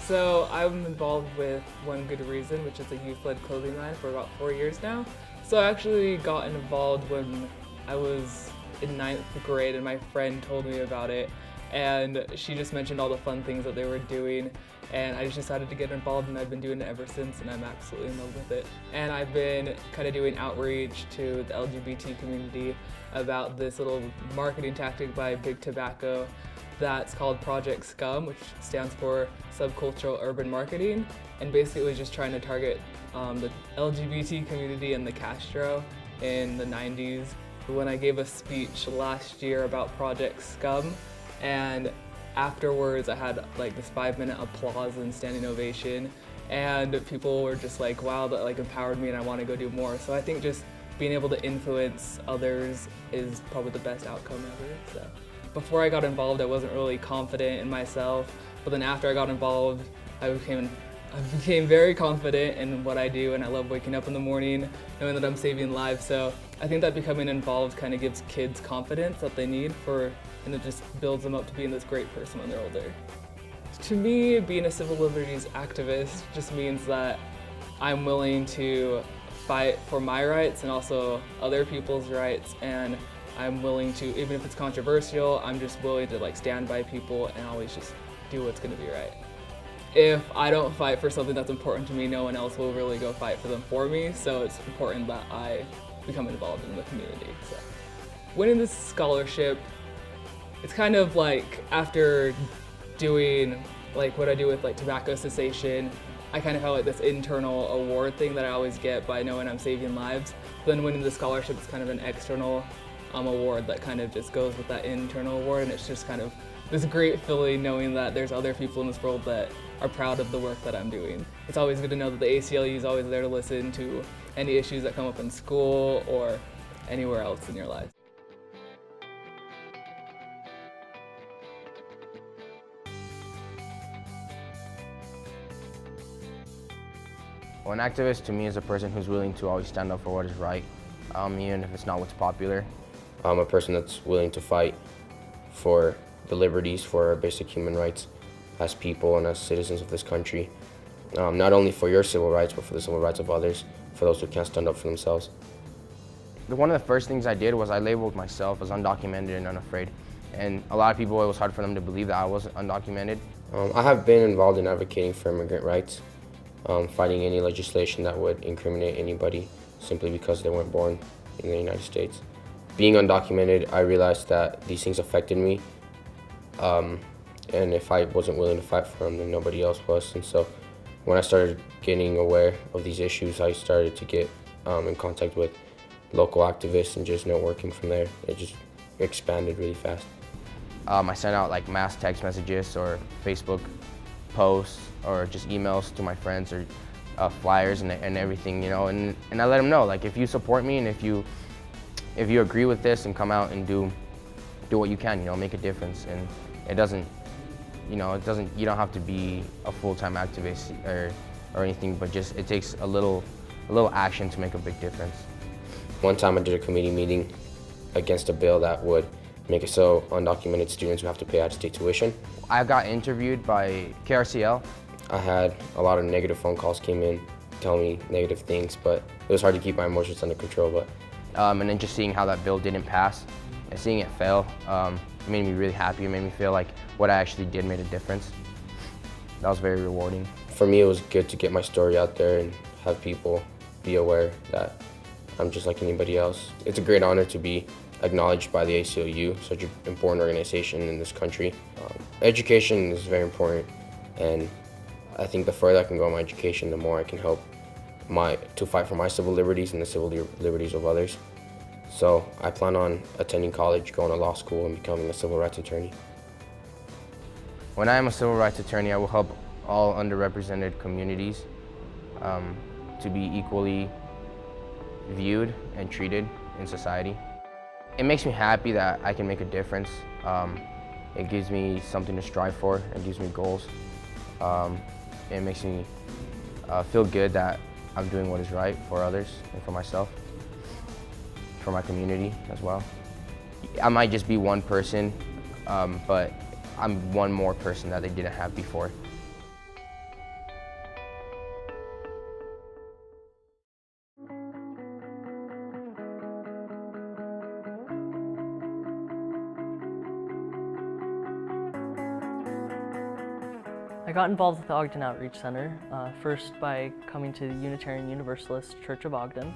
So I'm involved with One Good Reason, which is a youth-led clothing line for about 4 years now. So I actually got involved when I was in 9th grade and my friend told me about it, and she just mentioned all the fun things that they were doing, and I just decided to get involved, and I've been doing it ever since, and I'm absolutely in love with it. And I've been kind of doing outreach to the LGBT community about this little marketing tactic by Big Tobacco that's called Project Scum, which stands for Subcultural Urban Marketing, and basically just trying to target the LGBT community and the Castro in the 90s. When I gave a speech last year about Project Scum, and afterwards I had like this 5-minute applause and standing ovation, and people were just like, wow, that like empowered me and I want to go do more. So I think just being able to influence others is probably the best outcome ever. So before I got involved, I wasn't really confident in myself, but then after I got involved, I became very confident in what I do, and I love waking up in the morning knowing that I'm saving lives. So I think that becoming involved kind of gives kids confidence that they need and it just builds them up to being this great person when they're older. To me, being a civil liberties activist just means that I'm willing to fight for my rights and also other people's rights, and I'm willing to, even if it's controversial, I'm just willing to like stand by people and always just do what's gonna be right. If I don't fight for something that's important to me, no one else will really go fight for them for me, so it's important that I become involved in the community. So winning this scholarship, it's kind of like after doing like what I do with like tobacco cessation, I kind of have like this internal award thing that I always get by knowing I'm saving lives. Then winning the scholarship is kind of an external award that kind of just goes with that internal award, and it's just kind of this great feeling knowing that there's other people in this world that are proud of the work that I'm doing. It's always good to know that the ACLU is always there to listen to any issues that come up in school or anywhere else in your life. Well, an activist to me is a person who's willing to always stand up for what is right, even if it's not what's popular. I'm a person that's willing to fight for the liberties, for our basic human rights as people and as citizens of this country. Not only for your civil rights, but for the civil rights of others, for those who can't stand up for themselves. One of the first things I did was I labeled myself as undocumented and unafraid. And a lot of people, it was hard for them to believe that I wasn't undocumented. I have been involved in advocating for immigrant rights, fighting any legislation that would incriminate anybody simply because they weren't born in the United States. Being undocumented, I realized that these things affected me, and if I wasn't willing to fight for them, then nobody else was. And so when I started getting aware of these issues, I started to get in contact with local activists and just networking from there. It just expanded really fast. I sent out like mass text messages or Facebook posts or just emails to my friends or flyers and everything, you know, and I let them know, like, if you support me and if you agree with this and come out and do what you can, you know, make a difference. And it doesn't, you don't have to be a full-time activist or anything, but just it takes a little action to make a big difference. One time I did a committee meeting against a bill that would make it so undocumented students would have to pay out-of-state tuition. I got interviewed by KRCL. I had a lot of negative phone calls came in telling me negative things, but it was hard to keep my emotions under control. But and then just seeing how that bill didn't pass and seeing it fail, it made me really happy. It made me feel like what I actually did made a difference. That was very rewarding. For me, it was good to get my story out there and have people be aware that I'm just like anybody else. It's a great honor to be acknowledged by the ACLU, such an important organization in this country. Education is very important, and I think the further I can go in my education, the more I can help to fight for my civil liberties and the civil liberties of others. So I plan on attending college, going to law school, and becoming a civil rights attorney. When I am a civil rights attorney, I will help all underrepresented communities to be equally viewed and treated in society. It makes me happy that I can make a difference. It gives me something to strive for. It gives me goals. It makes me feel good that I'm doing what is right for others and for myself, for my community as well. I might just be one person, but I'm one more person that they didn't have before. got involved with the Ogden Outreach Center, first by coming to the Unitarian Universalist Church of Ogden,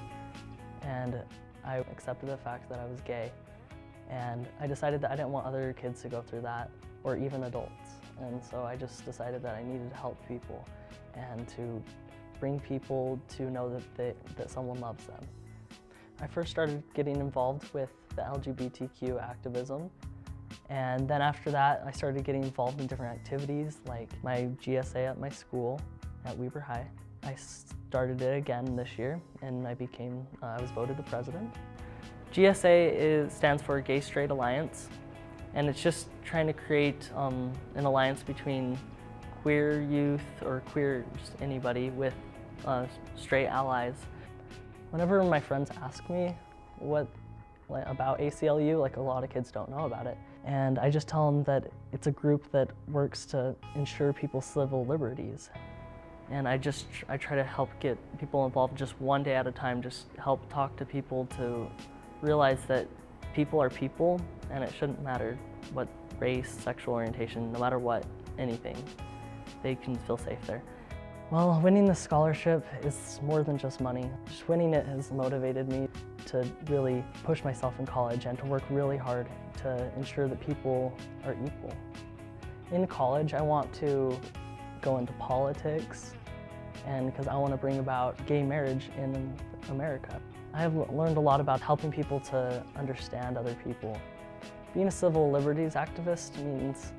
and I accepted the fact that I was gay. And I decided that I didn't want other kids to go through that, or even adults. And so I just decided that I needed to help people and to bring people to know that someone loves them. I first started getting involved with the LGBTQ activism, and then after that I started getting involved in different activities like my GSA at my school at Weber High. I started it again this year and I was voted the president. GSA stands for Gay Straight Alliance, and it's just trying to create an alliance between queer youth or queer just anybody with straight allies. Whenever my friends ask me about ACLU, like a lot of kids don't know about it, and I just tell them that it's a group that works to ensure people's civil liberties. And I try to help get people involved just one day at a time, just help talk to people to realize that people are people and it shouldn't matter what race, sexual orientation, no matter what, anything. They can feel safe there. Well, winning the scholarship is more than just money. Just winning it has motivated me to really push myself in college and to work really hard to ensure that people are equal. In college, I want to go into politics, and because I want to bring about gay marriage in America. I have learned a lot about helping people to understand other people. Being a civil liberties activist means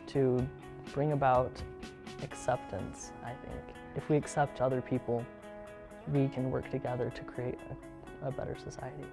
to bring about acceptance, I think. If we accept other people, we can work together to create a better society.